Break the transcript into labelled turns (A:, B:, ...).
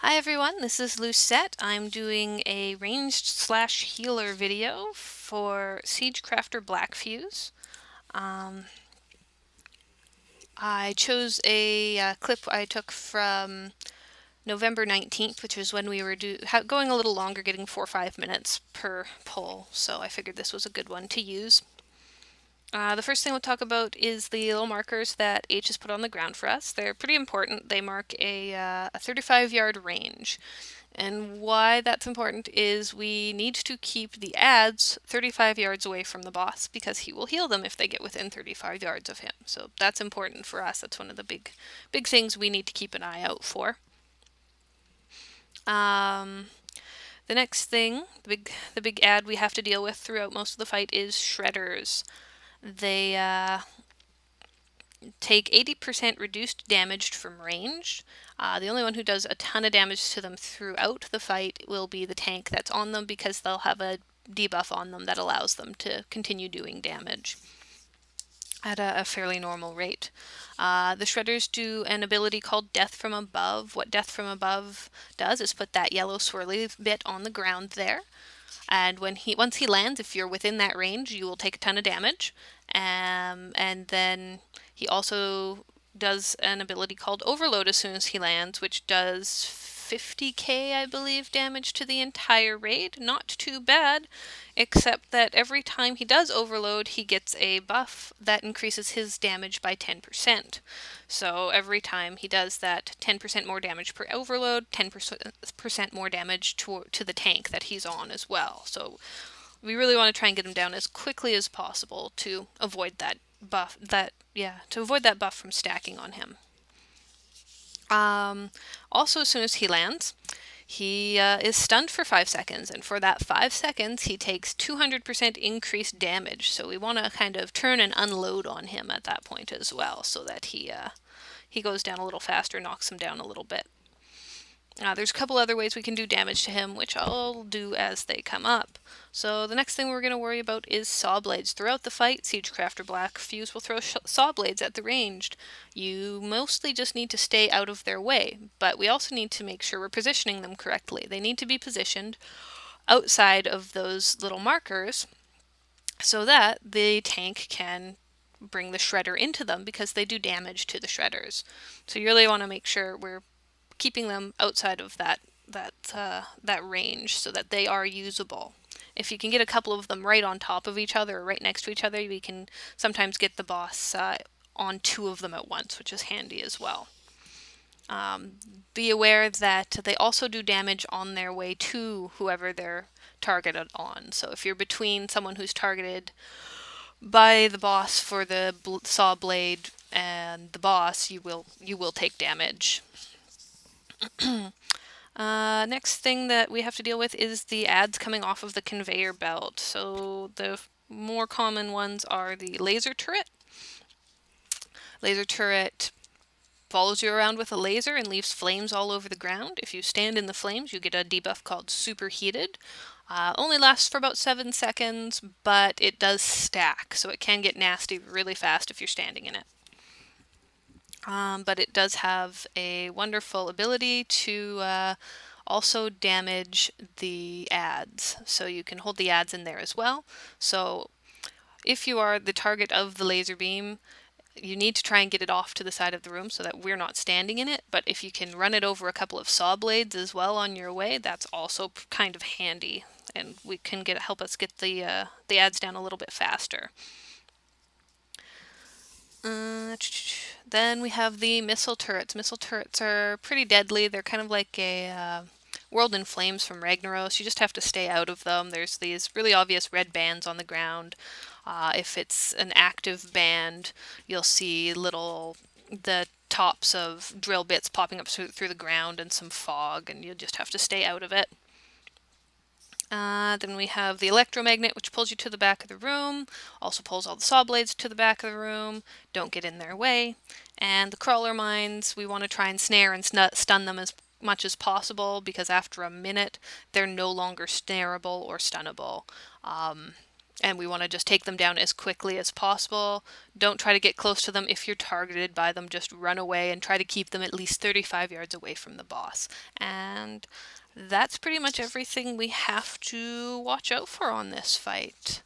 A: Hi everyone, this is Lucette. I'm doing a ranged slash healer video for Seigecrafter Blackfuse. Um, I chose a clip I took from November 19th, which was when we were going a little longer, getting 4 or 5 minutes per pull, so I figured this was a good one to use. The first thing we'll talk about is the little markers that H has put on the ground for us. They're pretty important. They mark a 35-yard range. And why that's important is we need to keep the ads 35 yards away from the boss because he will heal them if they get within 35 yards of him. So that's important for us. That's one of the big things we need to keep an eye out for. The next thing, the big ad we have to deal with throughout most of the fight is shredders. They take 80% reduced damage from range. The only one who does a ton of damage to them throughout the fight will be the tank that's on them because they'll have a debuff on them that allows them to continue doing damage at a fairly normal rate. The shredders do an ability called Death from Above. What Death from Above does is put that yellow swirly bit on the ground there. And once he lands, if you're within that range, you will take a ton of damage. And then he also does an ability called Overload as soon as he lands, which does 50k, I believe, damage to the entire raid. Not too bad, except that every time he does Overload, he gets a buff that increases his damage by 10%. So every time he does that, 10% more damage per Overload, 10% more damage to the tank that he's on as well. So we really want to try and get him down as quickly as possible to avoid that buff, to avoid that buff from stacking on him. Also, as soon as he lands, he is stunned for 5 seconds, and for that 5 seconds, he takes 200% increased damage. So we want to kind of turn and unload on him at that point as well, so that he goes down a little faster, knocks him down a little bit. There's a couple other ways we can do damage to him, which I'll do as they come up. So the next thing we're going to worry about is saw blades. Throughout the fight, Seigecrafter Blackfuse will throw saw blades at the ranged. You mostly just need to stay out of their way, but we also need to make sure we're positioning them correctly. They need to be positioned outside of those little markers so that the tank can bring the shredder into them because they do damage to the shredders. So you really want to make sure we're keeping them outside of that range so that they are usable. If you can get a couple of them right on top of each other or right next to each other, we can sometimes get the boss on 2 of them at once, which is handy as well. Be aware that they also do damage on their way to whoever they're targeted on. So if you're between someone who's targeted by the boss for the saw blade and the boss, you will take damage. Next thing that we have to deal with is the ads coming off of the conveyor belt. So the more common ones are the laser turret. Laser turret follows you around with a laser and leaves flames all over the ground. If you stand in the flames, you get a debuff called Superheated. Only lasts for about 7 seconds, but it does stack, so it can get nasty really fast if you're standing in it. But it does have a wonderful ability to also damage the ads. So you can hold the ads in there as well. So if you are the target of the laser beam, you need to try and get it off to the side of the room so that we're not standing in it. But if you can run it over a couple of saw blades as well on your way, that's also kind of handy. And we can help us get the ads down a little bit faster. Then we have the missile turrets. Missile turrets are pretty deadly. They're kind of like a World in Flames from Ragnaros. You just have to stay out of them. There's these really obvious red bands on the ground. If it's an active band, you'll see the tops of drill bits popping up through the ground and some fog, and you'll just have to stay out of it. Then we have the electromagnet, which pulls you to the back of the room, also pulls all the saw blades to the back of the room, don't get in their way. And the crawler mines, we want to try and snare and stun them as much as possible, because after a minute, they're no longer snareable or stunnable. And we want to just take them down as quickly as possible. Don't try to get close to them. If you're targeted by them, just run away and try to keep them at least 35 yards away from the boss. And that's pretty much everything we have to watch out for on this fight.